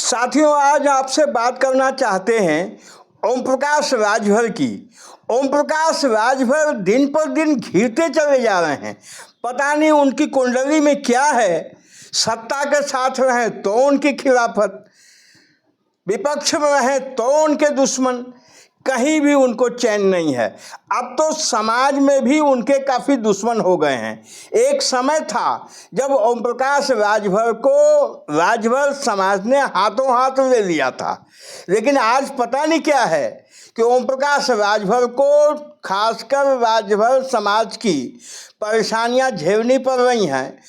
साथियों, आज आपसे बात करना चाहते हैं ओम प्रकाश राजभर की। ओम प्रकाश राजभर दिन पर दिन घिरते चले जा रहे हैं। पता नहीं उनकी कुंडली में क्या है। सत्ता के साथ रहें तो उनकी खिलाफत, विपक्ष में रहें तो उनके दुश्मन, कहीं भी उनको चैन नहीं है। अब तो समाज में भी उनके काफ़ी दुश्मन हो गए हैं। एक समय था जब ओम प्रकाश राजभर को राजभर समाज ने हाथों हाथ ले लिया था, लेकिन आज पता नहीं क्या है कि ओम प्रकाश राजभर को, खासकर राजभर समाज की परेशानियां झेलनी पड़ रही हैं।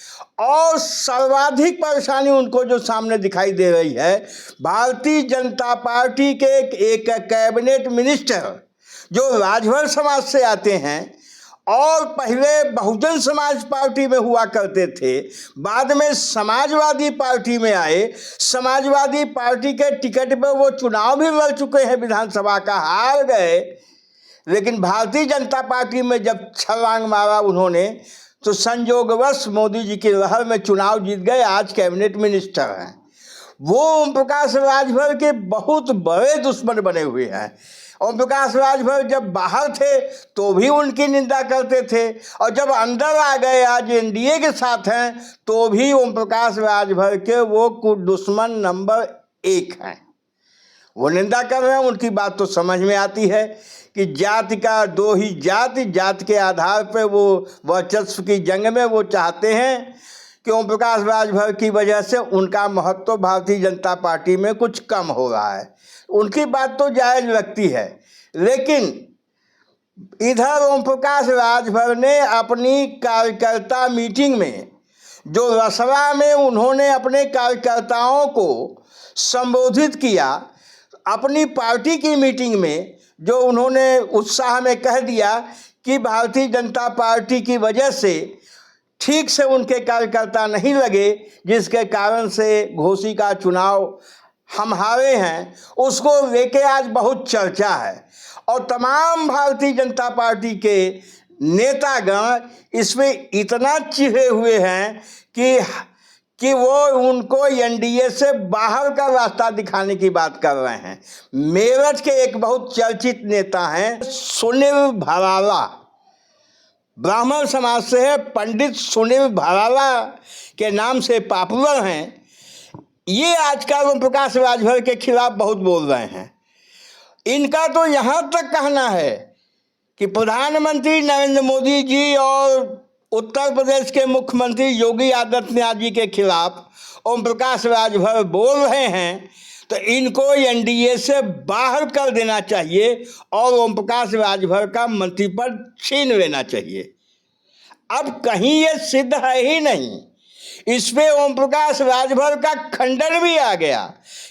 और सर्वाधिक परेशानी उनको जो सामने दिखाई दे रही है, भारतीय जनता पार्टी के एक कैबिनेट मिनिस्टर जो राजभर समाज से आते हैं और पहले बहुजन समाज पार्टी में हुआ करते थे, बाद में समाजवादी पार्टी में आए। समाजवादी पार्टी के टिकट पर वो चुनाव भी लड़ चुके हैं, विधानसभा का हार गए, लेकिन भारतीय जनता पार्टी में जब छलांग मारा उन्होंने, तो संयोगवश मोदी जी की लहर में चुनाव जीत गए। आज कैबिनेट मिनिस्टर हैं। वो ओम प्रकाश राजभर के बहुत बड़े दुश्मन बने हुए हैं। ओम प्रकाश राजभर जब बाहर थे तो भी उनकी निंदा करते थे, और जब अंदर आ गए, आज एनडीए के साथ हैं, तो भी ओम प्रकाश राजभर के वो दुश्मन नंबर 1 हैं। वो निंदा कर रहे हैं, उनकी बात तो समझ में आती है कि जाति का दो ही जाति के आधार पर वो वर्चस्व की जंग में वो चाहते हैं कि ओम प्रकाश राजभर की वजह से उनका महत्व भारतीय जनता पार्टी में कुछ कम हो रहा है। उनकी बात तो जायज़ लगती है, लेकिन इधर ओम प्रकाश राजभर ने अपनी कार्यकर्ता मीटिंग में, जो रसवा में उन्होंने अपने कार्यकर्ताओं को संबोधित किया, अपनी पार्टी की मीटिंग में जो उन्होंने उत्साह में कह दिया कि भारतीय जनता पार्टी की वजह से ठीक से उनके कार्यकर्ता नहीं लगे, जिसके कारण से घोसी का चुनाव हम हारे हैं, उसको लेके आज बहुत चर्चा है। और तमाम भारतीय जनता पार्टी के नेतागण इसमें इतना चिढ़े हुए हैं कि वो उनको एनडीए से बाहर का रास्ता दिखाने की बात कर रहे हैं। मेरठ के एक बहुत चर्चित नेता हैं सुनील भराला, ब्राह्मण समाज से है, पंडित सुनील भराला के नाम से पॉपुलर हैं। ये आजकल ओम प्रकाश राजभर के खिलाफ बहुत बोल रहे हैं। इनका तो यहाँ तक कहना है कि प्रधानमंत्री नरेंद्र मोदी जी और उत्तर प्रदेश के मुख्यमंत्री योगी आदित्यनाथ जी के खिलाफ ओम प्रकाश राजभर बोल रहे हैं, तो इनको एनडीए से बाहर कर देना चाहिए और ओम प्रकाश राजभर का मंत्री पद छीन लेना चाहिए। अब कहीं ये सिद्ध है ही नहीं। इसमें ओम प्रकाश राजभर का खंडन भी आ गया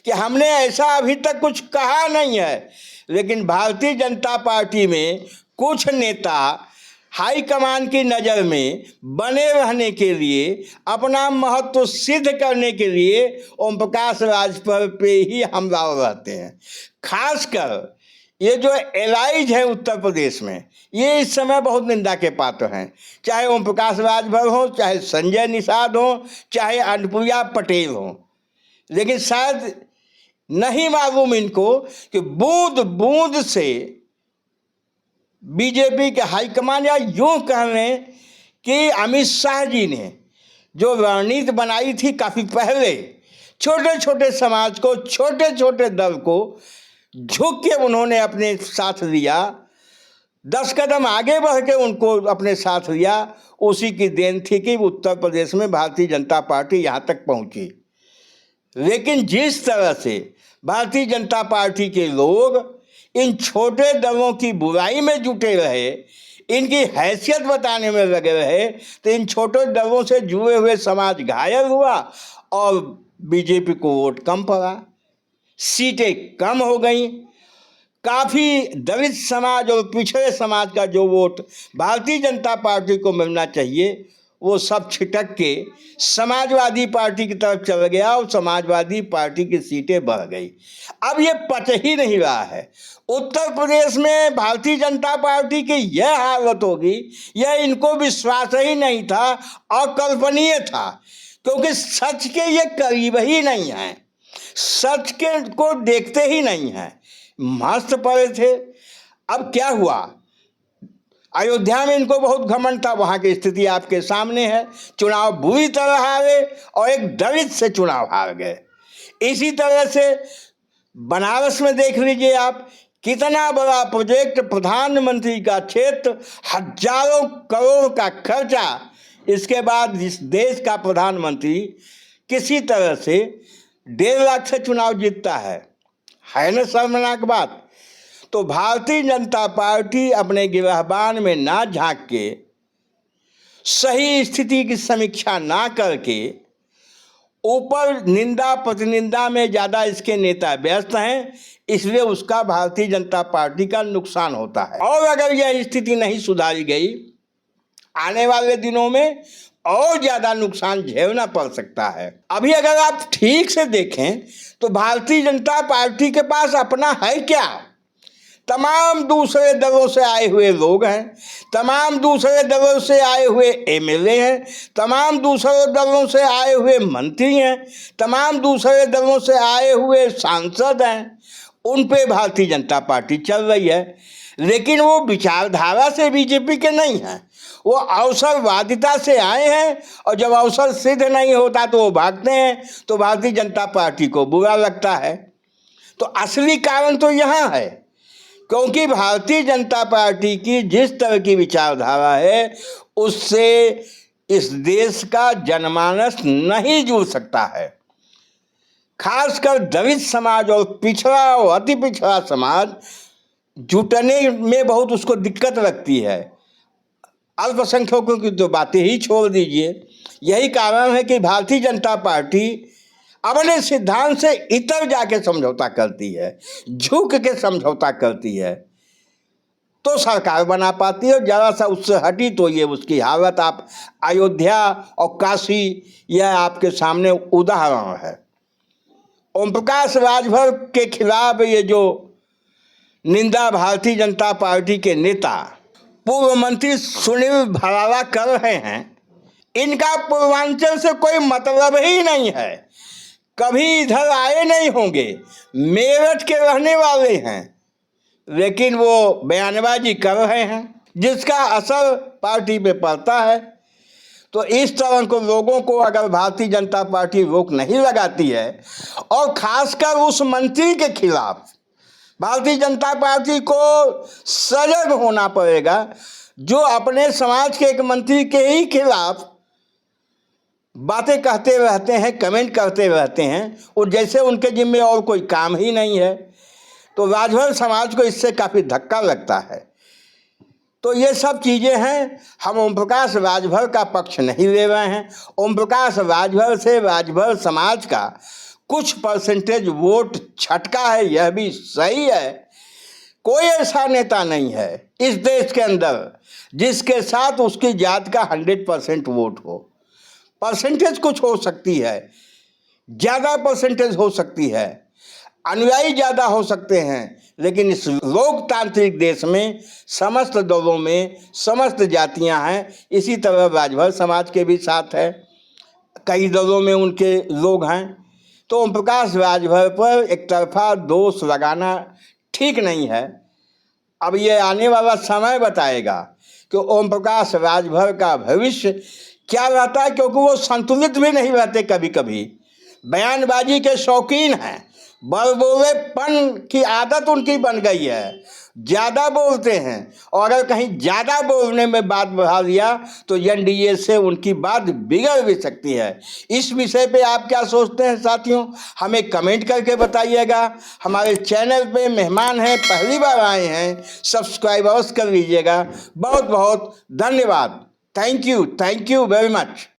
कि हमने ऐसा अभी तक कुछ कहा नहीं है, लेकिन भारतीय जनता पार्टी में कुछ नेता हाईकमान की नज़र में बने रहने के लिए, अपना महत्व सिद्ध करने के लिए ओम प्रकाश राजभर पे ही हमलावर रहते हैं। खासकर ये जो एलाइज है उत्तर प्रदेश में, ये इस समय बहुत निंदा के पात्र हैं। चाहे ओम प्रकाश राजभर हो, चाहे संजय निषाद हो, चाहे अनुप्रिया पटेल हो, लेकिन शायद नहीं मालूम इनको कि बूंद बूंद से बीजेपी के हाईकमान, या यूँ कह लें कि अमित शाह जी ने जो रणनीति बनाई थी काफ़ी पहले, छोटे छोटे समाज को, छोटे छोटे दल को झुक के उन्होंने अपने साथ लिया, 10 कदम आगे बढ़ के उनको अपने साथ लिया। उसी की देन थी कि उत्तर प्रदेश में भारतीय जनता पार्टी यहाँ तक पहुँची। लेकिन जिस तरह से भारतीय जनता पार्टी के लोग इन छोटे दलों की बुराई में जुटे रहे, इनकी हैसियत बताने में लगे रहे, तो इन छोटे दलों से जुड़े हुए समाज घायल हुआ और बीजेपी को वोट कम पड़ा, सीटें कम हो गई। काफ़ी दलित समाज और पिछड़े समाज का जो वोट भारतीय जनता पार्टी को मिलना चाहिए, वो सब छिटक के समाजवादी पार्टी की तरफ चल गया और समाजवादी पार्टी की सीटें बढ़ गई। अब ये पच ही नहीं रहा है। उत्तर प्रदेश में भारतीय जनता पार्टी की यह हालत होगी, यह इनको विश्वास ही नहीं था, अकल्पनीय था, क्योंकि सच के ये करीब ही नहीं है। सच के को देखते ही नहीं हैं, मस्त पड़े थे। अब क्या हुआ, अयोध्या में इनको बहुत घमंड था, वहाँ की स्थिति आपके सामने है। चुनाव बुरी तरह हारे और एक दलित से चुनाव हार गए। इसी तरह से बनारस में देख लीजिए आप, कितना बड़ा प्रोजेक्ट, प्रधानमंत्री का क्षेत्र, हजारों करोड़ का खर्चा, इसके बाद इस देश का प्रधानमंत्री किसी तरह से 1.5 लाख से चुनाव जीतता है ना शर्मनाक बात। तो भारतीय जनता पार्टी अपने गिरहबान में ना झांक के, सही स्थिति की समीक्षा ना करके, ऊपर निंदा प्रतिनिंदा में ज़्यादा इसके नेता व्यस्त हैं, इसलिए उसका भारतीय जनता पार्टी का नुकसान होता है। और अगर यह स्थिति नहीं सुधारी गई, आने वाले दिनों में और ज़्यादा नुकसान झेलना पड़ सकता है। अभी अगर आप ठीक से देखें तो भारतीय जनता पार्टी के पास अपना है क्या? तमाम दूसरे दलों से आए हुए लोग हैं, तमाम दूसरे दलों से आए हुए एमएलए हैं, तमाम दूसरे दलों से आए हुए मंत्री हैं, तमाम दूसरे दलों से आए हुए सांसद हैं। उन पे भारतीय जनता पार्टी चल रही है, लेकिन वो विचारधारा से बीजेपी के नहीं हैं, वो अवसरवादिता से आए हैं, और जब अवसर सिद्ध नहीं होता तो वो भागते हैं, तो भारतीय जनता पार्टी को बुरा लगता है। तो असली कारण तो यहाँ है, क्योंकि भारतीय जनता पार्टी की जिस तरह की विचारधारा है, उससे इस देश का जनमानस नहीं जुड़ सकता है। खासकर दलित समाज और पिछड़ा और अति पिछड़ा समाज जुटने में बहुत उसको दिक्कत लगती है। अल्पसंख्यकों की तो बातें ही छोड़ दीजिए। यही कारण है कि भारतीय जनता पार्टी अपने सिद्धांत से इतर जाके समझौता करती है, झुक के समझौता करती है, तो सरकार बना पाती है। जरा सा उससे हटी तो ये उसकी हालत आप अयोध्या और काशी, यह आपके सामने उदाहरण है। ओम प्रकाश राजभर के खिलाफ ये जो निंदा भारतीय जनता पार्टी के नेता पूर्व मंत्री सुनील भरावा कर रहे हैं, इनका पूर्वांचल से कोई मतलब ही नहीं है, कभी इधर आए नहीं होंगे, मेरठ के रहने वाले हैं, लेकिन वो बयानबाजी कर रहे हैं जिसका असर पार्टी पे पड़ता है। तो इस तरह को लोगों को अगर भारतीय जनता पार्टी रोक नहीं लगाती है, और खासकर उस मंत्री के खिलाफ भारतीय जनता पार्टी को सजग होना पड़ेगा जो अपने समाज के एक मंत्री के ही खिलाफ बातें कहते रहते हैं, कमेंट करते रहते हैं, और जैसे उनके जिम्मे और कोई काम ही नहीं है। तो राजभर समाज को इससे काफ़ी धक्का लगता है। तो ये सब चीज़ें हैं। हम ओम प्रकाश राजभर का पक्ष नहीं ले रहे हैं। ओम प्रकाश राजभर से राजभर समाज का कुछ परसेंटेज वोट छटका है, यह भी सही है। कोई ऐसा नेता नहीं है इस देश के अंदर जिसके साथ उसकी जात का 100% वोट हो। परसेंटेज कुछ हो सकती है, ज़्यादा परसेंटेज हो सकती है, अनुयायी ज़्यादा हो सकते हैं, लेकिन इस लोकतांत्रिक देश में समस्त दलों में समस्त जातियां हैं। इसी तरह राजभर समाज के भी साथ है, कई दलों में उनके लोग हैं। तो ओम प्रकाश राजभर पर एक तरफा दोष लगाना ठीक नहीं है। अब ये आने वाला समय बताएगा कि ओम प्रकाश राजभर का भविष्य क्या रहता है, क्योंकि वो संतुलित भी नहीं रहते, कभी कभी बयानबाजी के शौकीन हैं, बड़बोलेपन की आदत उनकी बन गई है, ज़्यादा बोलते हैं, और अगर कहीं ज़्यादा बोलने में बात बढ़ा दिया तो एनडीए से उनकी बात बिगड़ भी सकती है। इस विषय पे आप क्या सोचते हैं साथियों, हमें कमेंट करके बताइएगा। हमारे चैनल पे मेहमान हैं, पहली बार आए हैं, सब्सक्राइब अवश्य कर लीजिएगा। बहुत बहुत धन्यवाद। Thank you very much.